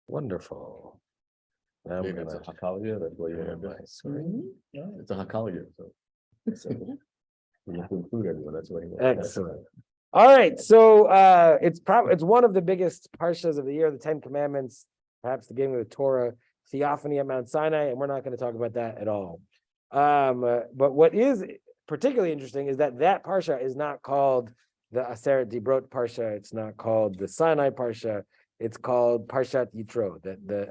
Wonderful. Now I'm Maybe it's a gonna Hakalia, that's why you have my this. screen. It's a Hakalia, so. You have to include everyone, that's why. Excellent. All right, so it's one of the biggest parshas of the year, the Ten Commandments, perhaps the beginning of the Torah, theophany at Mount Sinai, and we're not going to talk about that at all. But what is particularly interesting is that parsha is not called the Aseret Dibrot parsha. It's not called the Sinai parsha. It's called parshat yitro.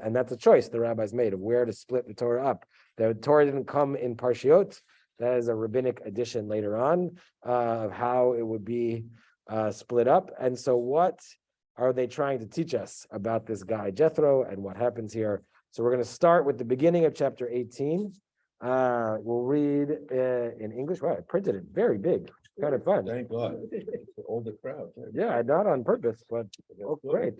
And that's a choice the rabbis made of where to split the Torah up. The Torah didn't come in parshiot. That is a rabbinic addition later on of how it would be split up. And so what are they trying to teach us about this guy Jethro and what happens here? So we're going to start with the beginning of chapter 18. We'll read in English. Wow, I printed it very big. Kind of fun. Thank God. All the crowd. Yeah, not on purpose, but great.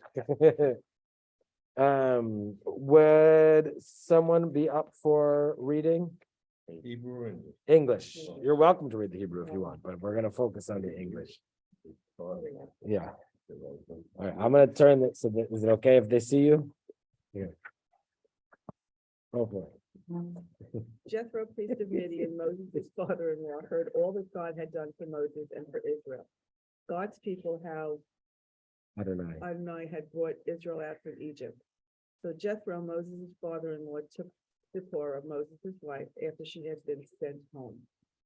Would someone be up for reading? Hebrew and English. You're welcome to read the Hebrew if you want, but we're going to focus on the English. Yeah. All right, I'm going to turn it. So is it okay if they see you? Yeah. Go for it. Jethro, priest of Midian, Moses' father-in-law, heard all that God had done for Moses and for Israel. God's people, how Adonai had brought Israel out from Egypt. So Jethro, Moses' father-in-law, took Zipporah, Moses' wife, after she had been sent home,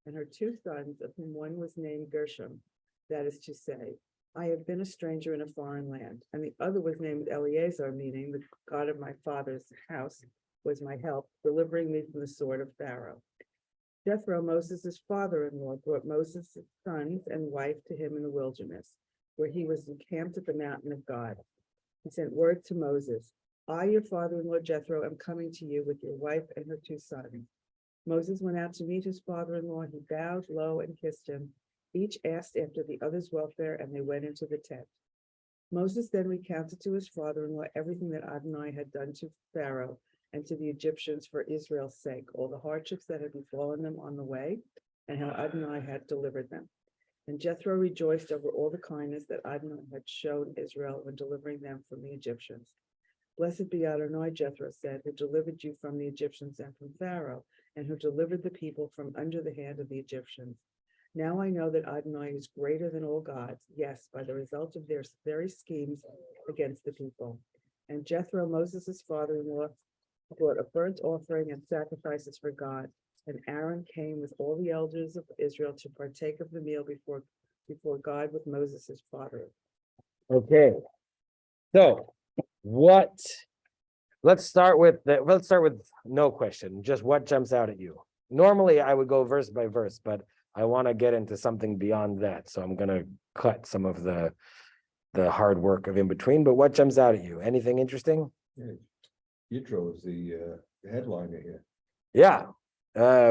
and her two sons, of whom one was named Gershom, that is to say, I have been a stranger in a foreign land, and the other was named Eleazar, meaning the God of my father's house was my help, delivering me from the sword of Pharaoh. Jethro, Moses' father-in-law, brought Moses' sons and wife to him in the wilderness, where he was encamped at the mountain of God. He sent word to Moses, I, your father-in-law Jethro, am coming to you with your wife and her two sons. Moses went out to meet his father-in-law. He bowed low and kissed him. Each asked after the other's welfare, and they went into the tent. Moses then recounted to his father-in-law everything that Adonai had done to Pharaoh and to the Egyptians for Israel's sake, all the hardships that had befallen them on the way, and how Adonai had delivered them. And Jethro rejoiced over all the kindness that Adonai had shown Israel when delivering them from the Egyptians. Blessed be Adonai, Jethro said, who delivered you from the Egyptians and from Pharaoh, and who delivered the people from under the hand of the Egyptians. Now I know that Adonai is greater than all gods, yes, by the result of their very schemes against the people. And Jethro, Moses' father-in-law, brought a burnt offering and sacrifices for God, and Aaron came with all the elders of Israel to partake of the meal before God with Moses' father. Okay. So let's start with no question, just what jumps out at you. Normally I would go verse by verse, but I want to get into something beyond that. So I'm going to cut some of the hard work of in between, but what jumps out at you? Anything interesting? Yeah. Yitro is the headliner here. Yeah,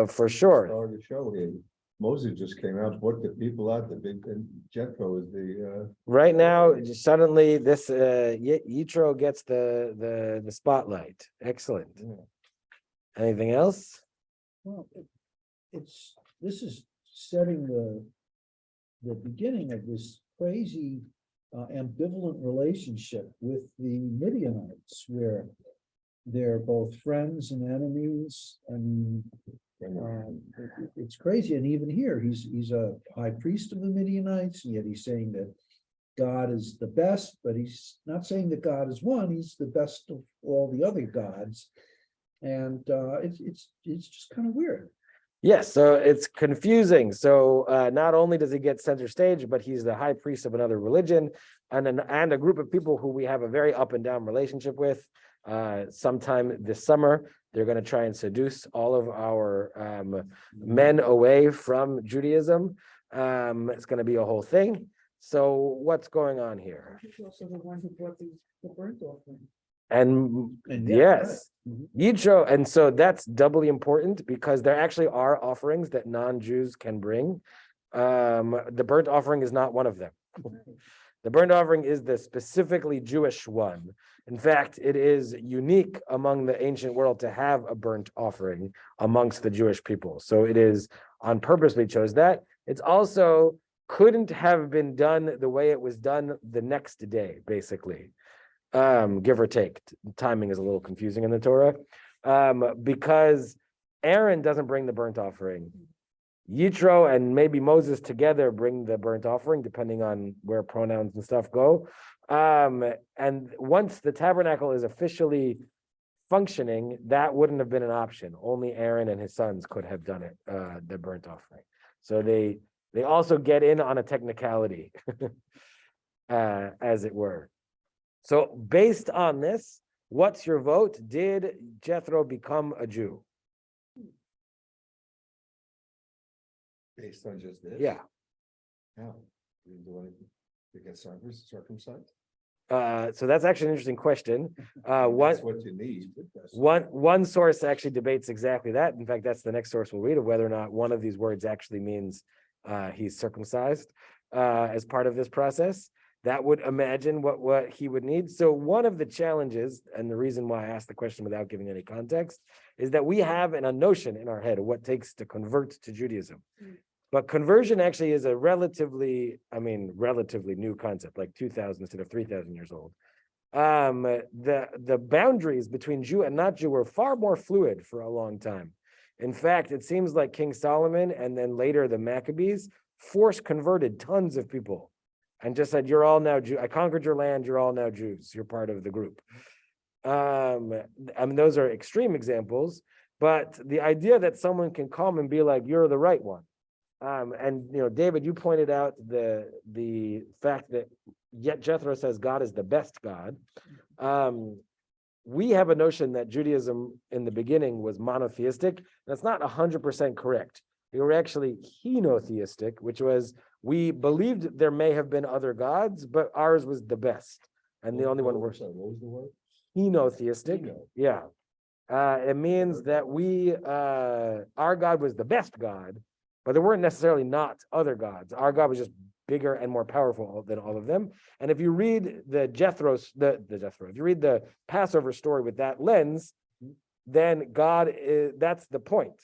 for sure. Star of the show here. Moses just came out, brought the people out, and Jethro is the Right now, suddenly this Yitro gets the spotlight. Excellent. Yeah. Anything else? Well, this is setting the beginning of this crazy ambivalent relationship with the Midianites, where they're both friends and enemies. I mean, it's crazy. And even here, he's a high priest of the Midianites, and yet he's saying that God is the best, but he's not saying that God is one. He's the best of all the other gods, and it's just kind of weird. Yes, so it's confusing. So not only does he get center stage, but he's the high priest of another religion and a group of people who we have a very up and down relationship with. Sometime this summer, they're going to try and seduce all of our men away from Judaism. It's going to be a whole thing. So what's going on here? He's also the one who brought the burnt offering. And yeah, yes, right. yitro, and so that's doubly important because there actually are offerings that non-Jews can bring. The burnt offering is not one of them. The burnt offering is the specifically Jewish one. In fact, it is unique among the ancient world to have a burnt offering amongst the Jewish people. So it is on purpose we chose that. It's also couldn't have been done the way it was done the next day, basically. Give or take. Timing is a little confusing in the Torah. Because Aaron doesn't bring the burnt offering. Yitro and maybe Moses together bring the burnt offering, depending on where pronouns and stuff go. And once the tabernacle is officially functioning, that wouldn't have been an option. Only Aaron and his sons could have done it, the burnt offering. So they also get in on a technicality, as it were. So based on this, what's your vote? Did Jethro become a Jew? Based on just this? Yeah. How? You didn't do anything to get circumcised? So that's actually an interesting question. That's What what you need. one source actually debates exactly that. In fact, that's the next source we'll read, of whether or not one of these words actually means he's circumcised as part of this process. That would imagine what he would need. So one of the challenges, and the reason why I asked the question without giving any context, is that we have a notion in our head of what it takes to convert to Judaism. But conversion actually is a relatively new concept, like 2,000 instead of 3,000 years old. The boundaries between Jew and not Jew were far more fluid for a long time. In fact, it seems like King Solomon and then later the Maccabees force converted tons of people and just said, you're all now Jew. I conquered your land. You're all now Jews. You're part of the group. Those are extreme examples, but the idea that someone can come and be like, you're the right one. David, you pointed out the fact that yet Jethro says God is the best God. We have a notion that Judaism in the beginning was monotheistic. That's not 100% correct. We were actually henotheistic, which was we believed there may have been other gods, but ours was the best and the only one we're. What was the word? Henotheistic. Yeah. It means that our God was the best God, but there weren't necessarily not other gods. Our God was just bigger and more powerful than all of them. And if you read if you read the Passover story with that lens, then that's the point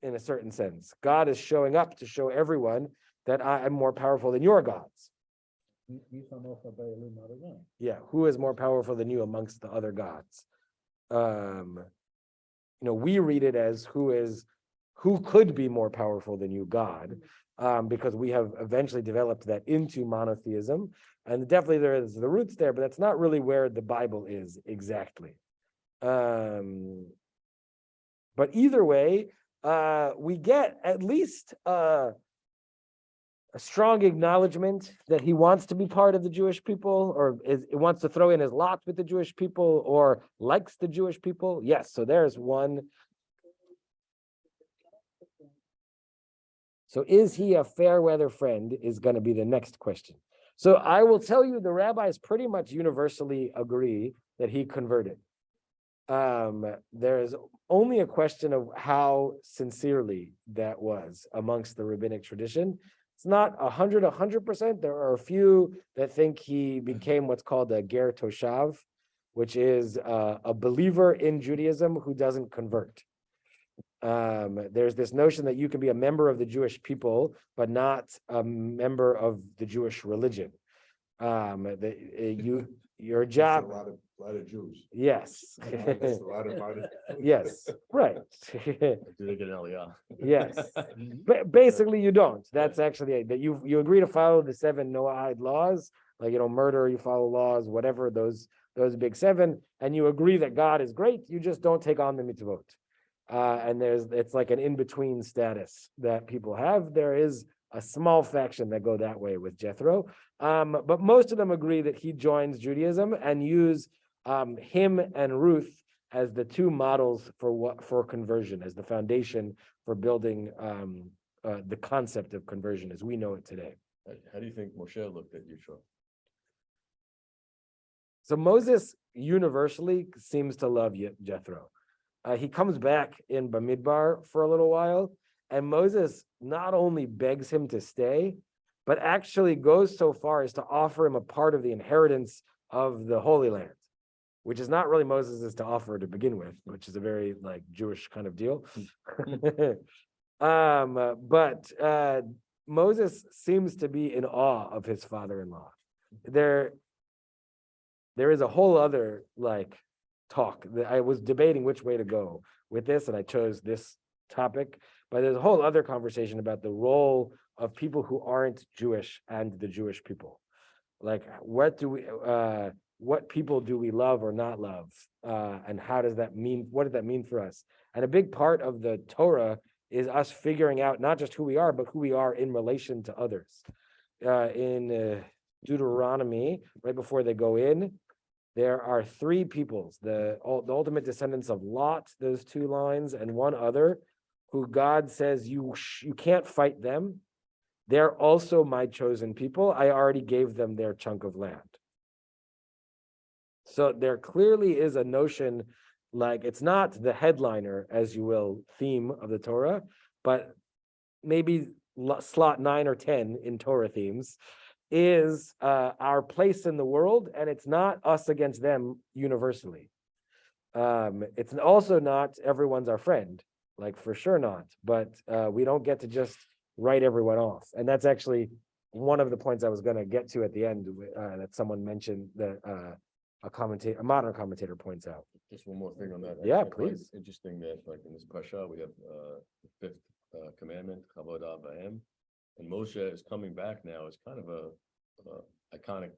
in a certain sense. God is showing up to show everyone that I am more powerful than your gods. Yeah, who is more powerful than you amongst the other gods? We read it as who could be more powerful than you, God, because we have eventually developed that into monotheism. And definitely there is the roots there, but that's not really where the Bible is exactly. But either way, we get at least a strong acknowledgement that he wants to be part of the Jewish people, or wants to throw in his lot with the Jewish people, or likes the Jewish people. Yes, so there's one. So is he a fair weather friend is going to be the next question. So I will tell you, the rabbis pretty much universally agree that he converted. There's only a question of how sincerely that was amongst the rabbinic tradition. It's not 100%. There are a few that think he became what's called a ger toshav, which is a believer in Judaism who doesn't convert. There's this notion that you can be a member of the Jewish people, but not a member of the Jewish religion. Your job. That's a lot of Jews. Yes. That's a lot of Yes, right. Do they get an Aliyah? Yes. But basically you don't. That's actually that you agree to follow the 7 Noahide laws, like murder, you follow laws, whatever those big 7, and you agree that God is great, you just don't take on the mitzvot. And it's like an in-between status that people have. There is a small faction that go that way with Jethro. But most of them agree that he joins Judaism and use him and Ruth as the 2 models for conversion, as the foundation for building the concept of conversion as we know it today. How do you think Moshe looked at Yitro? So Moses universally seems to love Jethro. He comes back in Bamidbar for a little while, and Moses not only begs him to stay, but actually goes so far as to offer him a part of the inheritance of the Holy Land, which is not really Moses's to offer to begin with, which is a very Jewish kind of deal. But Moses seems to be in awe of his father-in-law. There is a whole other like talk that I was debating which way to go with this, and I chose this topic. But there's a whole other conversation about the role of people who aren't Jewish and the Jewish people. Like, what people do we love or not love, and how does that mean? What does that mean for us? And a big part of the Torah is us figuring out not just who we are, but who we are in relation to others. In Deuteronomy, right before they go in, there are three peoples, the ultimate descendants of Lot, those two lines, and one other, who God says you can't fight them. They're also my chosen people. I already gave them their chunk of land. So there clearly is a notion, like it's not the headliner, as you will, theme of the Torah, but maybe slot 9 or 10 in Torah themes is our place in the world, and it's not us against them universally. It's also not everyone's our friend, like for sure not, but we don't get to just write everyone off. And that's actually one of the points I was going to get to at the end that someone mentioned that a modern commentator points out. Just one more thing on that. Yeah, I find it please. Interesting that like in this parshat, we have the fifth commandment, Kavod Av V'Hem, and Moshe is coming back now as kind of a iconic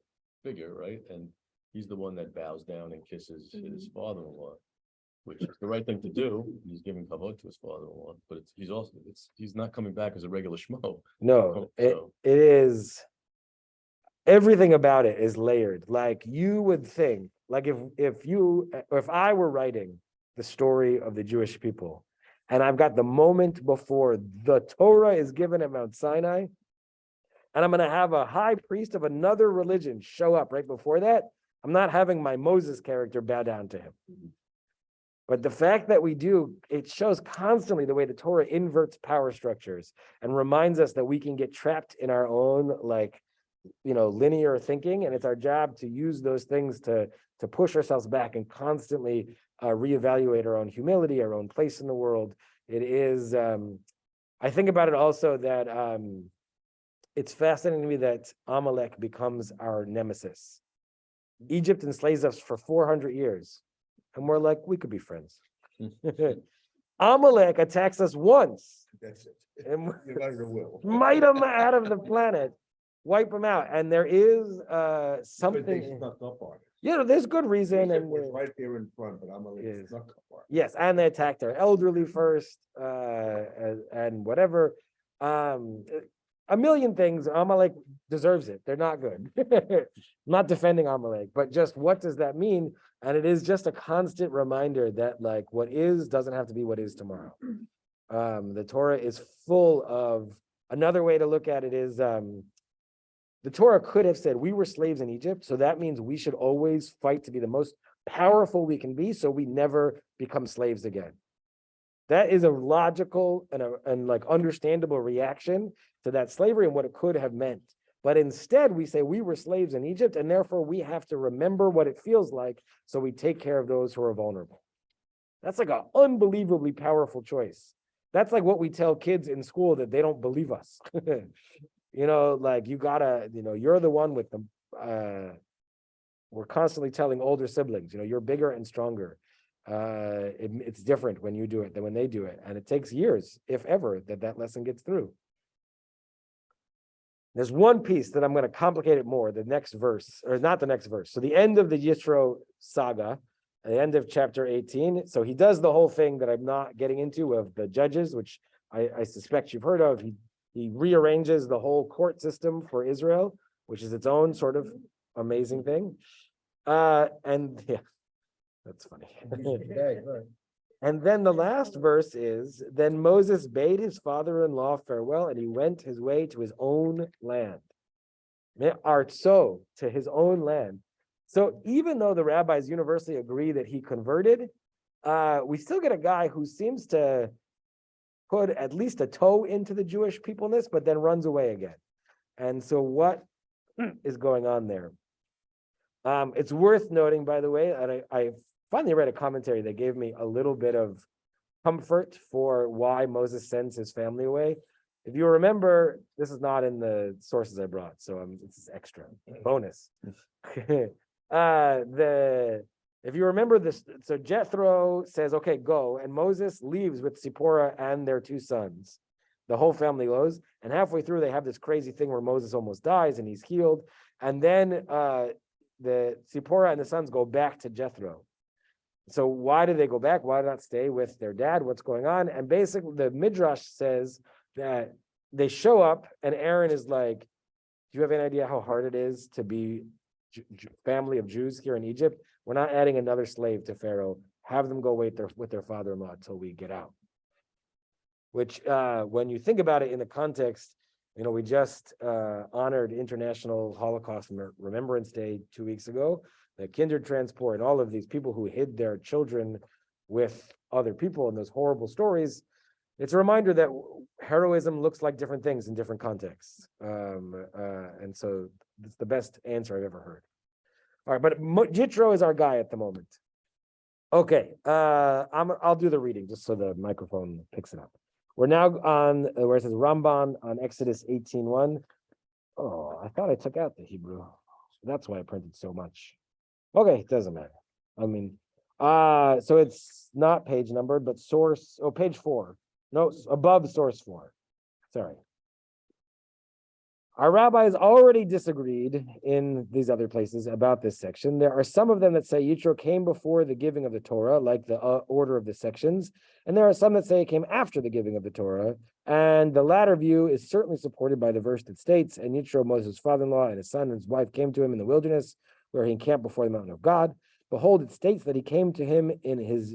figure, right? And he's the one that bows down and kisses his father-in-law, which is the right thing to do. He's giving kavod to his father-in-law, but he's not coming back as a regular schmo. No, So- it is, everything about it is layered. Like you would think, like if I were writing the story of the Jewish people, and I've got the moment before the Torah is given at Mount Sinai, and I'm going to have a high priest of another religion show up right before that, I'm not having my Moses character bow down to him. But the fact that we do, it shows constantly the way the Torah inverts power structures and reminds us that we can get trapped in our own, like, linear thinking. And it's our job to use those things to push ourselves back and constantly reevaluate our own humility, our own place in the world. It is, I think about it also that it's fascinating to me that Amalek becomes our nemesis. Egypt enslaves us for 400 years. And we're like, we could be friends. Amalek attacks us once. That's it. And You're not your will. smite them out of the planet, wipe them out. And there is But they something, snuck up on it. there's good reason. Egypt And was right there in front, but I'm gonna Yes. snuck up on it. yes, and they attacked our elderly first, and whatever. A million things. Amalek deserves it. They're not good. Not defending Amalek, but just what does that mean? And it is just a constant reminder that like what is doesn't have to be what is tomorrow. The Torah is full of, another way to look at it is the Torah could have said we were slaves in Egypt, so that means we should always fight to be the most powerful we can be so we never become slaves again. That is a logical and like understandable reaction to that slavery and what it could have meant. But instead, we say we were slaves in Egypt, and therefore we have to remember what it feels like, so we take care of those who are vulnerable. That's like an unbelievably powerful choice. That's like what we tell kids in school that they don't believe us. Like you gotta, you're the one with the, we're constantly telling older siblings, you're bigger and stronger. It's different when you do it than when they do it. And it takes years, if ever, that lesson gets through. There's one piece that I'm going to complicate it more, the next verse, or not the next verse. So the end of the Yitro saga, the end of chapter 18. So he does the whole thing that I'm not getting into of the judges, which I suspect you've heard of. He rearranges the whole court system for Israel, which is its own sort of amazing thing. And yeah, that's funny. Okay, right. And then the last verse is, then Moses bade his father-in-law farewell, and he went his way to his own land. Artso, to his own land. So even though the rabbis universally agree that he converted, we still get a guy who seems to put at least a toe into the Jewish peopleness, but then runs away again. And so what is going on there? It's worth noting, by the way, and I finally read a commentary that gave me a little bit of comfort for why Moses sends his family away. If you remember, this is not in the sources I brought, so this is extra bonus. If you remember this, so Jethro says, "Okay, go," and Moses leaves with Zipporah and their 2 sons. The whole family goes, and halfway through they have this crazy thing where Moses almost dies and he's healed, and then the Zipporah and the sons go back to Jethro. So why do they go back? Why not stay with their dad? What's going on? And basically, the Midrash says that they show up, and Aaron is like, "Do you have any idea how hard it is to be family of Jews here in Egypt? We're not adding another slave to Pharaoh. Have them go wait with their father-in-law until we get out." Which, when you think about it in the context, we just honored International Holocaust Remembrance Day 2 weeks ago. The Kinder Transport and all of these people who hid their children with other people in those horrible stories. It's a reminder that heroism looks like different things in different contexts. And so it's the best answer I've ever heard. All right, but Yitro is our guy at the moment. Okay, I'll do the reading just so the microphone picks it up. We're now on where it says Ramban on Exodus 18:1. Oh, I thought I took out the Hebrew. That's why I printed so much. Okay, it doesn't matter. So it's not page numbered, but source, page 4. No, above source 4. Sorry. Our rabbis already disagreed in these other places about this section. There are some of them that say Yitro came before the giving of the Torah, like the order of the sections. And there are some that say it came after the giving of the Torah. And the latter view is certainly supported by the verse that states, "And Yitro, Moses' father-in-law, and his son and his wife came to him in the wilderness, where he encamped before the mountain of God. Behold, it states that he came to him in his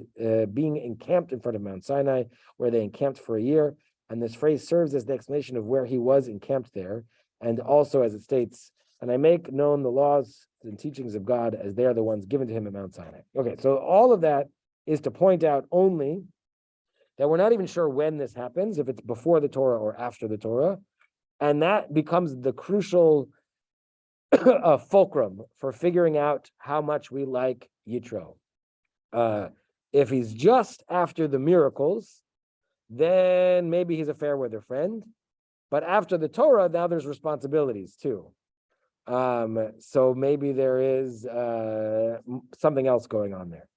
being encamped in front of Mount Sinai, where they encamped for a year." And this phrase serves as the explanation of where he was encamped there. And also, as it states, "And I make known the laws and teachings of God as they are the ones given to him at Mount Sinai." Okay, so all of that is to point out only that we're not even sure when this happens, if it's before the Torah or after the Torah. And that becomes the crucial fulcrum for figuring out how much we like Yitro. If he's just after the miracles, then maybe he's a fair weather friend. But after the Torah, now there's responsibilities too. So maybe there is something else going on there.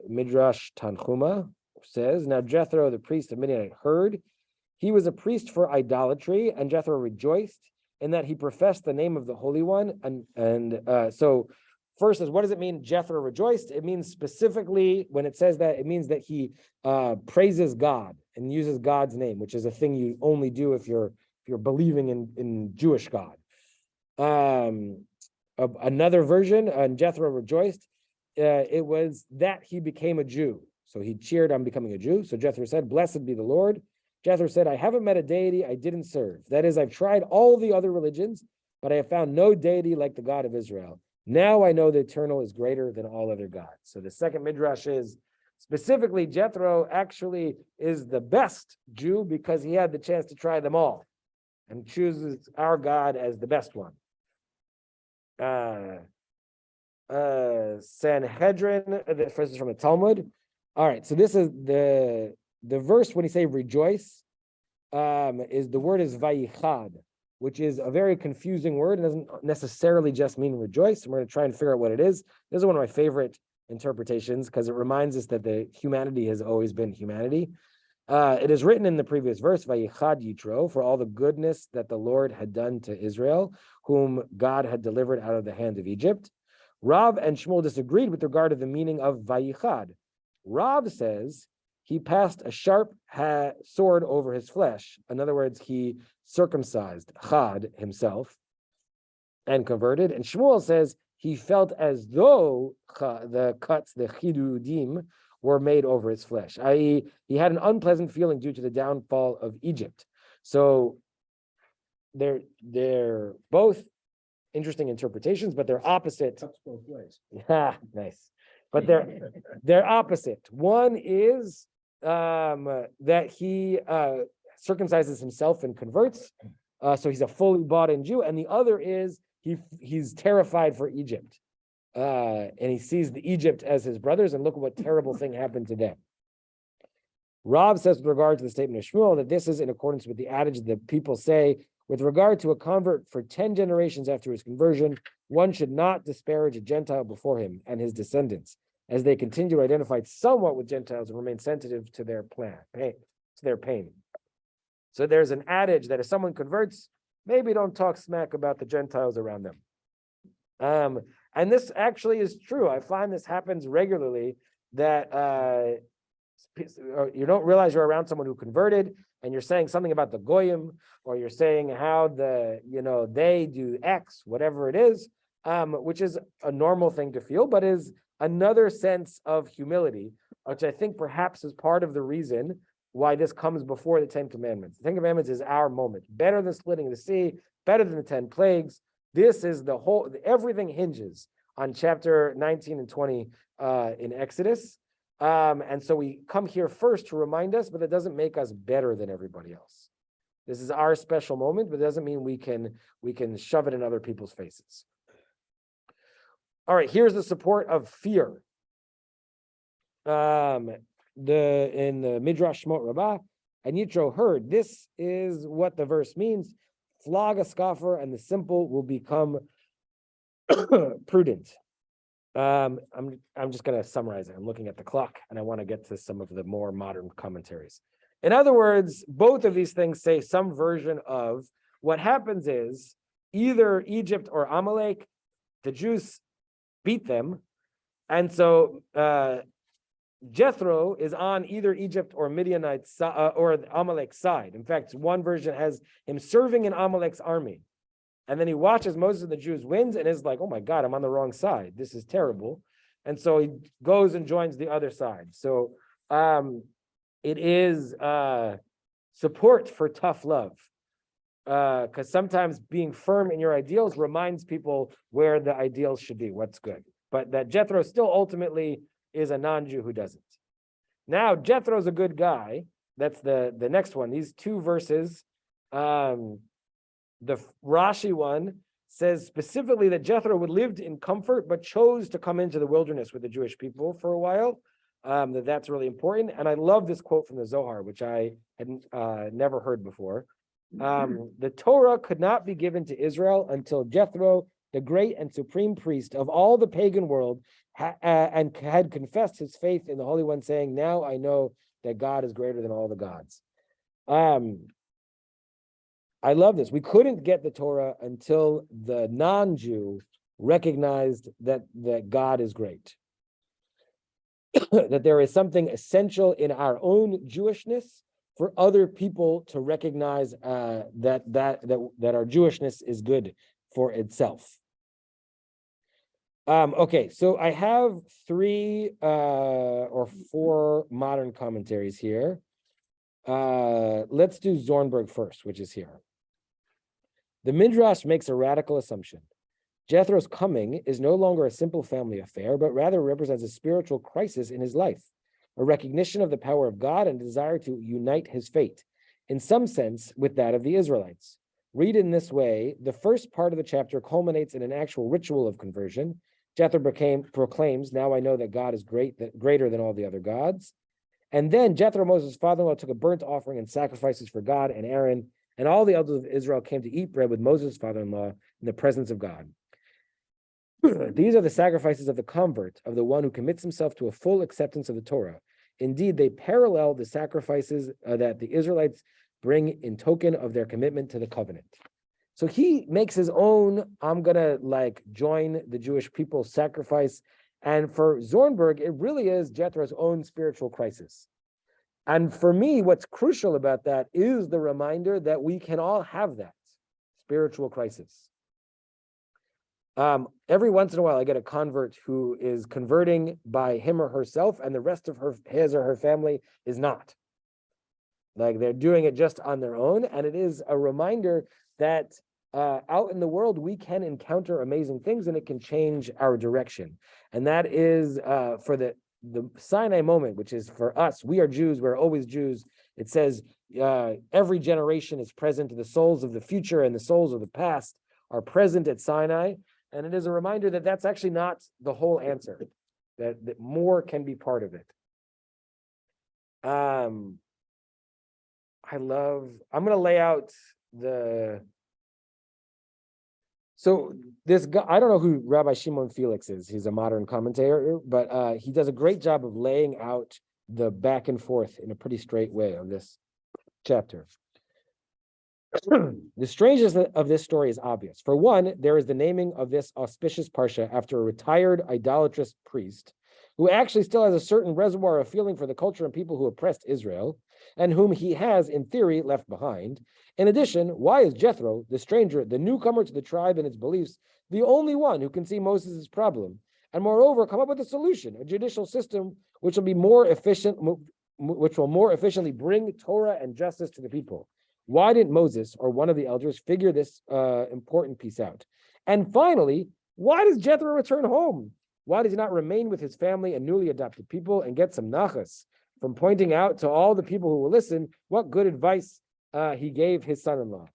Midrash Tanchuma says, "Now Jethro, the priest of Midian, heard he was a priest for idolatry, and Jethro rejoiced in that he professed the name of the Holy One." So first is, what does it mean Jethro rejoiced? It means specifically, when it says that, it means that he praises God and uses God's name, which is a thing you only do if you're believing in Jewish God. Another version, and Jethro rejoiced, it was that he became a Jew. So he cheered on becoming a Jew. So Jethro said, "Blessed be the Lord." Jethro said, "I haven't met a deity I didn't serve. That is, I've tried all the other religions, but I have found no deity like the God of Israel. Now I know the eternal is greater than all other gods." So the second midrash is specifically Jethro actually is the best Jew because he had the chance to try them all and chooses our God as the best one. Sanhedrin, the first is from the Talmud. All right, so this is the verse when you say rejoice, is the word is vayichad, which is a very confusing word. It doesn't necessarily just mean rejoice. And we're going to try and figure out what it is. This is one of my favorite interpretations because it reminds us that the humanity has always been humanity. It is written in the previous verse, Vayichad Yitro, for all the goodness that the Lord had done to Israel, whom God had delivered out of the hand of Egypt. Rav and Shmuel disagreed with regard to the meaning of Vayichad. Rav says he passed a sharp sword over his flesh. In other words, he circumcised Chad himself and converted. And Shmuel says he felt as though the cuts, the chidudim, were made over his flesh, i.e., he had an unpleasant feeling due to the downfall of Egypt. So they're both interesting interpretations, but they're opposite. Cuts both ways. Nice. But they're opposite. One is that he circumcises himself and converts, so he's a fully bought-in Jew, and the other is he's terrified for Egypt, and he sees the Egypt as his brothers, and look what terrible thing happened to them. Rob says with regard to the statement of Shmuel that this is in accordance with the adage that people say with regard to a convert for 10 generations after his conversion, one should not disparage a Gentile before him and his descendants, as they continue to identify somewhat with Gentiles and remain sensitive to their pain. So there's an adage that if someone converts, maybe don't talk smack about the Gentiles around them. And this actually is true. I find this happens regularly, that you don't realize you're around someone who converted and you're saying something about the goyim, or you're saying how they do X, whatever it is, which is a normal thing to feel, but is another sense of humility, which I think perhaps is part of the reason why this comes before the 10 Commandments. The 10 Commandments is our moment, better than splitting the sea, better than the 10 plagues. This is the whole, everything hinges on chapter 19 and 20 in Exodus. And so we come here first to remind us, but it doesn't make us better than everybody else. This is our special moment, but it doesn't mean we can shove it in other people's faces. All right, here's the support of fear. In the Midrash Shmot Rabbah, and Yitro heard, this is what the verse means: flog a scoffer, and the simple will become prudent. I'm just going to summarize it. I'm looking at the clock, and I want to get to some of the more modern commentaries. In other words, both of these things say some version of what happens is either Egypt or Amalek, the Jews beat them, and so Jethro is on either Egypt or Midianite or Amalek's side. In fact, one version has him serving in Amalek's army. And then he watches Moses and the Jews wins and is like, oh my God, I'm on the wrong side. This is terrible. And so he goes and joins the other side. So it is support for tough love. Because sometimes being firm in your ideals reminds people where the ideals should be, what's good. But that Jethro still ultimately is a non-Jew who doesn't. Now, Jethro's a good guy. That's the next one. These two verses, the Rashi one says specifically that Jethro would lived in comfort, but chose to come into the wilderness with the Jewish people for a while. That's really important. And I love this quote from the Zohar, which I had never heard before. The Torah could not be given to Israel until Jethro, the great and supreme priest of all the pagan world, and had confessed his faith in the Holy One, saying, now I know that God is greater than all the gods. I love this. We couldn't get the Torah until the non-Jew recognized that God is great. That there is something essential in our own Jewishness for other people to recognize that our Jewishness is good for itself. Okay, so I have 3 or 4 modern commentaries here. Let's do Zornberg first, which is here. The Midrash makes a radical assumption. Jethro's coming is no longer a simple family affair, but rather represents a spiritual crisis in his life, a recognition of the power of God and a desire to unite his fate, in some sense, with that of the Israelites. Read in this way, the first part of the chapter culminates in an actual ritual of conversion. Jethro proclaims, now I know that God is greater than all the other gods. And then Jethro, Moses' father-in-law, took a burnt offering and sacrifices for God and Aaron, and all the elders of Israel came to eat bread with Moses' father-in-law in the presence of God. These are the sacrifices of the convert, of the one who commits himself to a full acceptance of the Torah. Indeed, they parallel the sacrifices that the Israelites bring in token of their commitment to the covenant. So he makes his own, I'm going to join the Jewish people's sacrifice. And for Zornberg, it really is Jethro's own spiritual crisis. And for me, what's crucial about that is the reminder that we can all have that spiritual crisis. Every once in a while, I get a convert who is converting by him or herself, and the rest of his or her family is not. Like they're doing it just on their own. And it is a reminder that out in the world, we can encounter amazing things and it can change our direction. And that is for the Sinai moment, which is for us. We are Jews. We're always Jews. It says every generation is present. The souls of the future and the souls of the past are present at Sinai. And it is a reminder that that's actually not the whole answer, that more can be part of it. I'm gonna lay out so this guy, I don't know who Rabbi Shimon Felix is. He's a modern commentator, but he does a great job of laying out the back and forth in a pretty straight way of this chapter. The strangeness of this story is obvious. For one, there is the naming of this auspicious parsha after a retired idolatrous priest who actually still has a certain reservoir of feeling for the culture and people who oppressed Israel, and whom he has, in theory, left behind. In addition, why is Jethro, the stranger, the newcomer to the tribe and its beliefs, the only one who can see Moses' problem, and moreover, come up with a solution, a judicial system which will be more efficient, which will more efficiently bring Torah and justice to the people? Why didn't Moses or one of the elders figure this important piece out? And finally, why does Jethro return home? Why does he not remain with his family and newly adopted people and get some nachas from pointing out to all the people who will listen what good advice he gave his son-in-law?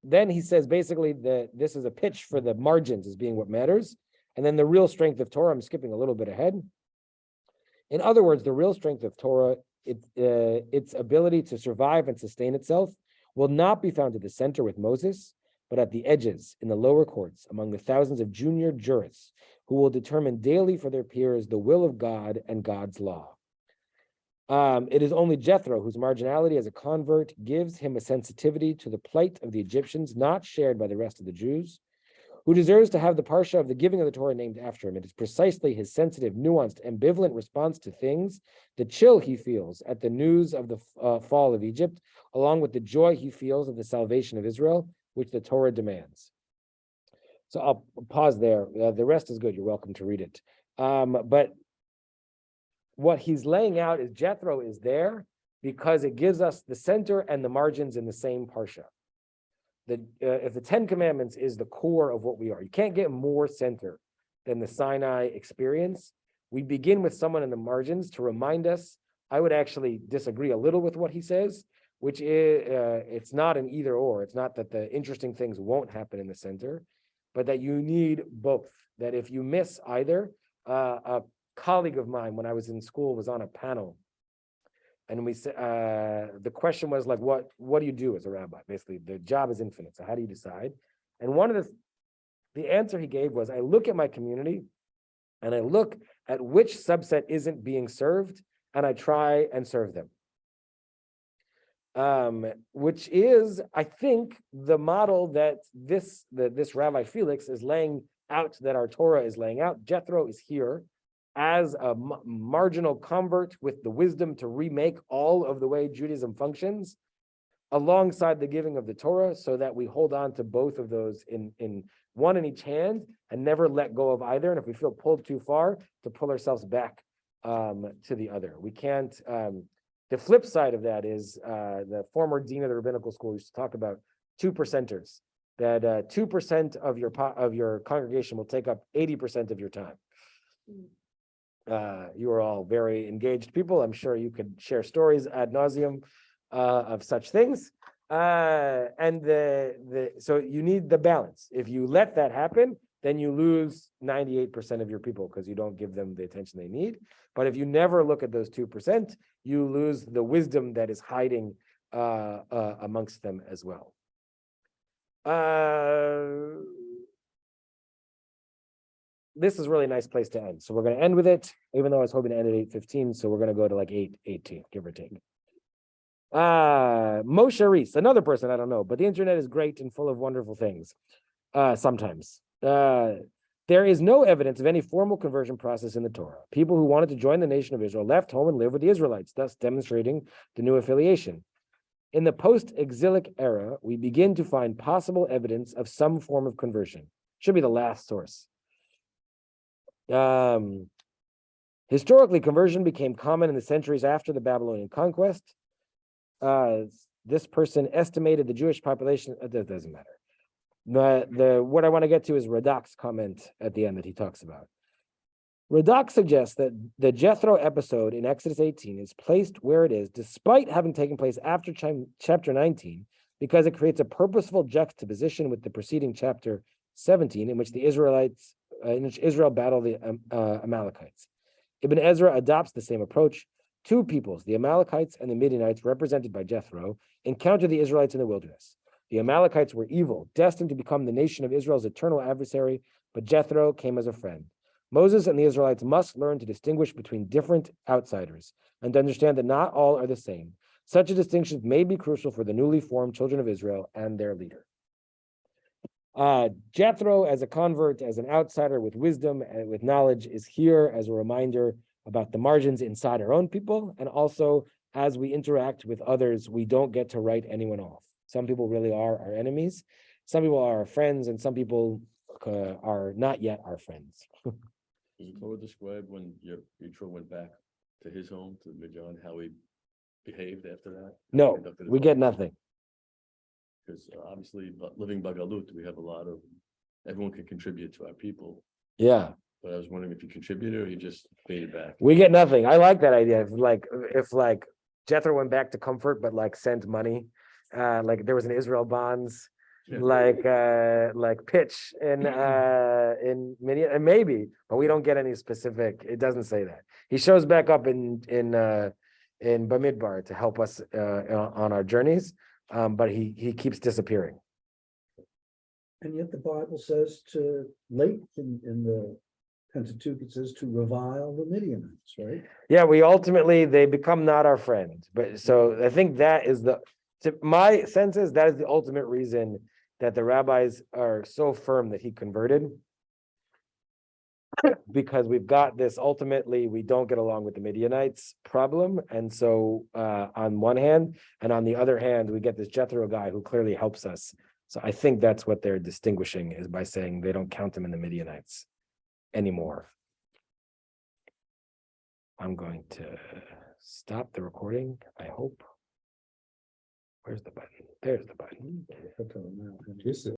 Then he says basically that this is a pitch for the margins as being what matters. And then the real strength of Torah, I'm skipping a little bit ahead. In other words, the real strength of Torah, its ability to survive and sustain itself, will not be found at the center with Moses, but at the edges, in the lower courts, among the thousands of junior jurists who will determine daily for their peers the will of God and God's law. It is only Jethro whose marginality as a convert gives him a sensitivity to the plight of the Egyptians not shared by the rest of the Jews, who deserves to have the parsha of the giving of the Torah named after him. It is precisely his sensitive, nuanced, ambivalent response to things, the chill he feels at the news of the fall of Egypt, along with the joy he feels of the salvation of Israel, which the Torah demands. So I'll pause there. The rest is good. You're welcome to read it. But what he's laying out is Jethro is there because it gives us the center and the margins in the same parsha. If the 10 Commandments is the core of what we are, you can't get more center than the Sinai experience. We begin with someone in the margins to remind us. I would actually disagree a little with what he says, which is it's not an either or. It's not that the interesting things won't happen in the center, but that you need both. That if you miss either, a colleague of mine when I was in school was on a panel, and we said the question was like, what do you do as a rabbi? Basically, the job is infinite. So how do you decide? And one of the answer he gave was, I look at my community, and I look at which subset isn't being served, and I try and serve them. Which is, I think, the model that this Rabbi Felix is laying out, that our Torah is laying out. Jethro is here as a marginal convert with the wisdom to remake all of the way Judaism functions, alongside the giving of the Torah, so that we hold on to both of those in one in each hand and never let go of either. And if we feel pulled too far, to pull ourselves back to the other. We can't. The flip side of that is the former dean of the rabbinical school used to talk about 2%ers. That 2% of your congregation will take up 80% of your time. You are all very engaged people. I'm sure you could share stories ad nauseum of such things. And so you need the balance. If you let that happen, then you lose 98% of your people because you don't give them the attention they need. But if you never look at those 2%, you lose the wisdom that is hiding amongst them as well. This is a really nice place to end. So we're going to end with it, even though I was hoping to end at 8:15. So we're going to go to like 8:18, give or take. Moshe Reese, another person I don't know, but the internet is great and full of wonderful things. Sometimes. There is no evidence of any formal conversion process in the Torah. People who wanted to join the nation of Israel left home and lived with the Israelites, thus demonstrating the new affiliation. In the post-exilic era, we begin to find possible evidence of some form of conversion. Should be the last source. Historically, conversion became common in the centuries after the Babylonian conquest. This person estimated the Jewish population. That doesn't matter. What I want to get to is Radak's comment at the end that he talks about. Radak suggests that the Jethro episode in Exodus 18 is placed where it is, despite having taken place after chapter 19, because it creates a purposeful juxtaposition with the preceding chapter 17, in which Israel battled the Amalekites. Ibn Ezra adopts the same approach. Two peoples, the Amalekites and the Midianites, represented by Jethro, encountered the Israelites in the wilderness. The Amalekites were evil, destined to become the nation of Israel's eternal adversary, but Jethro came as a friend. Moses and the Israelites must learn to distinguish between different outsiders and to understand that not all are the same. Such a distinction may be crucial for the newly formed children of Israel and their leader. Jethro, as a convert, as an outsider with wisdom and with knowledge, is here as a reminder about the margins inside our own people, and also as we interact with others, we don't get to write anyone off. Some people really are our enemies, some people are our friends, and some people are not yet our friends. Does the Torah describe when your yitro went back to his home, to Midian, how he behaved after that? No, we get nothing. Because obviously, but living Bagalut, we have a lot of, everyone can contribute to our people. Yeah, But I was wondering if you contributed or you just faded back. we get nothing. I like that idea. If Jethro went back to comfort, but like sent money, like there was an Israel bonds, Yeah. like pitch in many, and maybe, but we don't get any specific. It doesn't say that. He shows back up in Bamidbar to help us on our journeys, but he keeps disappearing. And yet the Bible says to late in the Pentateuch, it says to revile the Midianites, right? Yeah, they become not our friend. But so I think that is my sense is that is the ultimate reason that the rabbis are so firm that he converted. Because we've got this, ultimately, we don't get along with the Midianites problem. And so on one hand, and on the other hand, we get this Jethro guy who clearly helps us. So I think that's what they're distinguishing, is by saying they don't count them in the Midianites anymore. I'm going to stop the recording, I hope. Where's the button? There's the button. This is